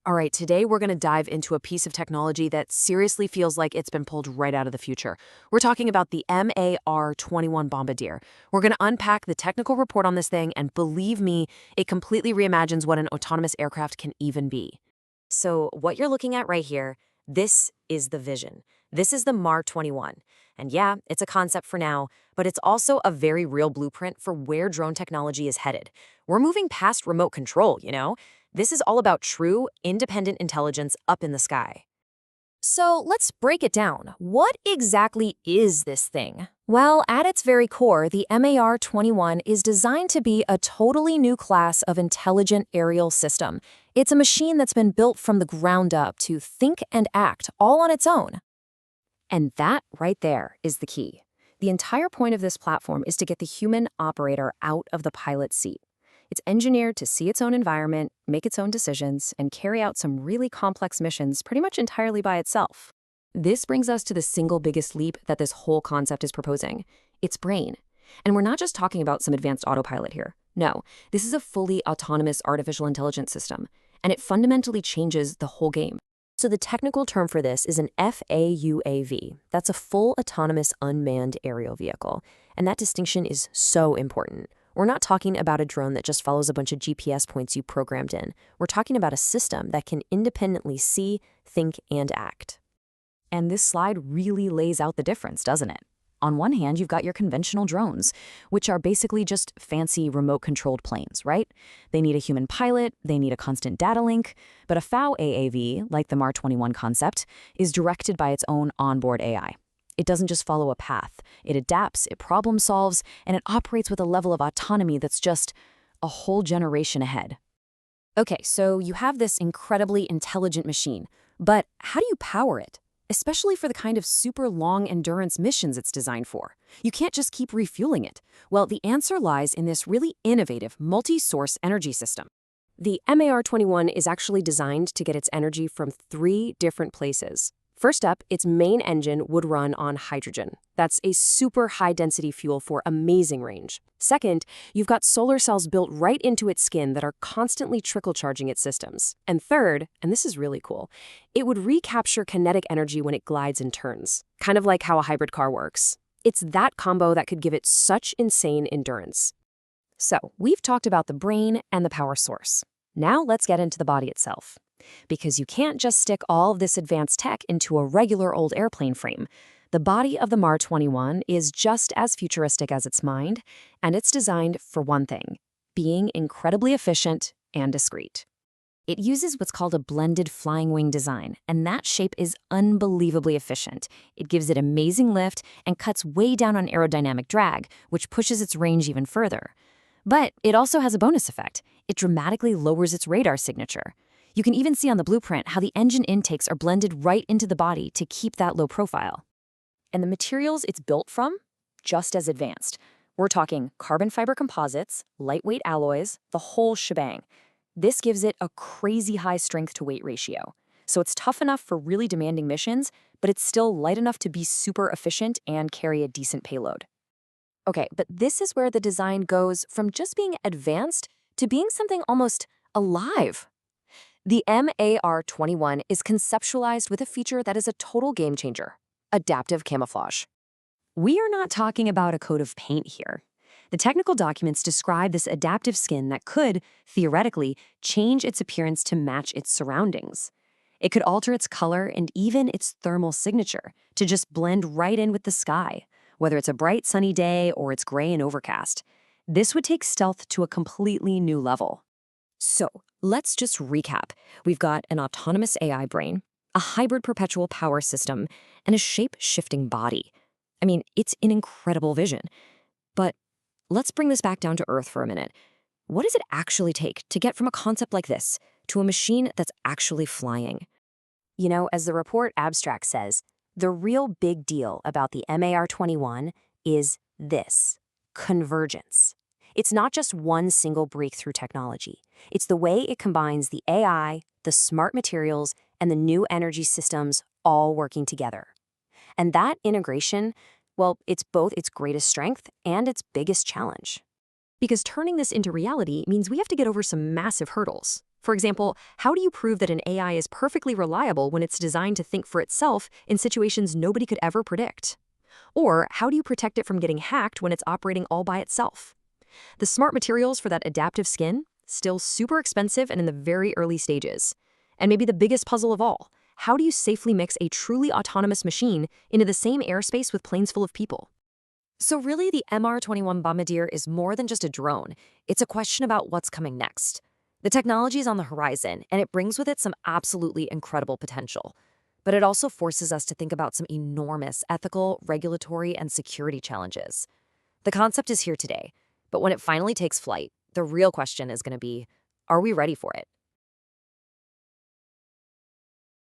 All right, today we're going to dive into a piece of technology that seriously feels like it's been pulled right out of the future. We're talking about the MAR21 Bombardier. We're going to unpack the technical report on this thing, and believe me, it completely reimagines what an autonomous aircraft can even be. So what you're looking at right here, this is the vision. This is the MAR21. And yeah, it's a concept for now, but it's also a very real blueprint for where drone technology is headed. We're moving past remote control, you know? This is all about true, independent intelligence up in the sky. So let's break it down. What exactly is this thing? Well, at its very core, the MAR21 is designed to be a totally new class of intelligent aerial system. It's a machine that's been built from the ground up to think and act all on its own. And that right there is the key. The entire point of this platform is to get the human operator out of the pilot's seat. It's engineered to see its own environment, make its own decisions, and carry out some really complex missions pretty much entirely by itself. This brings us to the single biggest leap that this whole concept is proposing: its brain. And we're not just talking about some advanced autopilot here. No, this is a fully autonomous artificial intelligence system, and it fundamentally changes the whole game. So the technical term for this is an FAUAV. That's a full autonomous unmanned aerial vehicle. And that distinction is so important. We're not talking about a drone that just follows a bunch of GPS points you programmed in. We're talking about a system that can independently see, think, and act. And this slide really lays out the difference, doesn't it? On one hand, you've got your conventional drones, which are basically just fancy remote-controlled planes, right? They need a human pilot, they need a constant data link, but a FAUAV, like the MAR21 concept, is directed by its own onboard AI. It doesn't just follow a path. It adapts, it problem solves, and it operates with a level of autonomy that's just a whole generation ahead. Okay, so you have this incredibly intelligent machine, but how do you power it? Especially for the kind of super long endurance missions it's designed for. You can't just keep refueling it. Well, the answer lies in this really innovative multi-source energy system. The MAR21 is actually designed to get its energy from 3 different places. First up, its main engine would run on hydrogen. That's a super high-density fuel for amazing range. Second, you've got solar cells built right into its skin that are constantly trickle-charging its systems. And third, and this is really cool, it would recapture kinetic energy when it glides and turns, kind of like how a hybrid car works. It's that combo that could give it such insane endurance. So, we've talked about the brain and the power source. Now let's get into the body itself. Because you can't just stick all of this advanced tech into a regular old airplane frame. The body of the MAR21 is just as futuristic as its mind, and it's designed for one thing: being incredibly efficient and discreet. It uses what's called a blended flying wing design, and that shape is unbelievably efficient. It gives it amazing lift and cuts way down on aerodynamic drag, which pushes its range even further. But it also has a bonus effect. It dramatically lowers its radar signature. You can even see on the blueprint how the engine intakes are blended right into the body to keep that low profile. And the materials it's built from? Just as advanced. We're talking carbon fiber composites, lightweight alloys, the whole shebang. This gives it a crazy high strength-to-weight ratio. So it's tough enough for really demanding missions, but it's still light enough to be super efficient and carry a decent payload. Okay, but this is where the design goes from just being advanced to being something almost alive. The MAR21 is conceptualized with a feature that is a total game changer: adaptive camouflage. We are not talking about a coat of paint here. The technical documents describe this adaptive skin that could, theoretically, change its appearance to match its surroundings. It could alter its color and even its thermal signature to just blend right in with the sky, whether it's a bright sunny day or it's gray and overcast. This would take stealth to a completely new level. So, let's just recap. We've got an autonomous AI brain, a hybrid perpetual power system, and a shape-shifting body. I mean, it's an incredible vision. But let's bring this back down to Earth for a minute. What does it actually take to get from a concept like this to a machine that's actually flying? You know, as the report abstract says, the real big deal about the MAR21 is this: convergence. It's not just one single breakthrough technology. It's the way it combines the AI, the smart materials, and the new energy systems all working together. And that integration, well, it's both its greatest strength and its biggest challenge. Because turning this into reality means we have to get over some massive hurdles. For example, how do you prove that an AI is perfectly reliable when it's designed to think for itself in situations nobody could ever predict? Or how do you protect it from getting hacked when it's operating all by itself? The smart materials for that adaptive skin, still super expensive and in the very early stages. And maybe the biggest puzzle of all, how do you safely mix a truly autonomous machine into the same airspace with planes full of people? So really, the MR21 Bombardier is more than just a drone. It's a question about what's coming next. The technology is on the horizon, and it brings with it some absolutely incredible potential. But it also forces us to think about some enormous ethical, regulatory, and security challenges. The concept is here today, but when it finally takes flight, the real question is going to be, are we ready for it?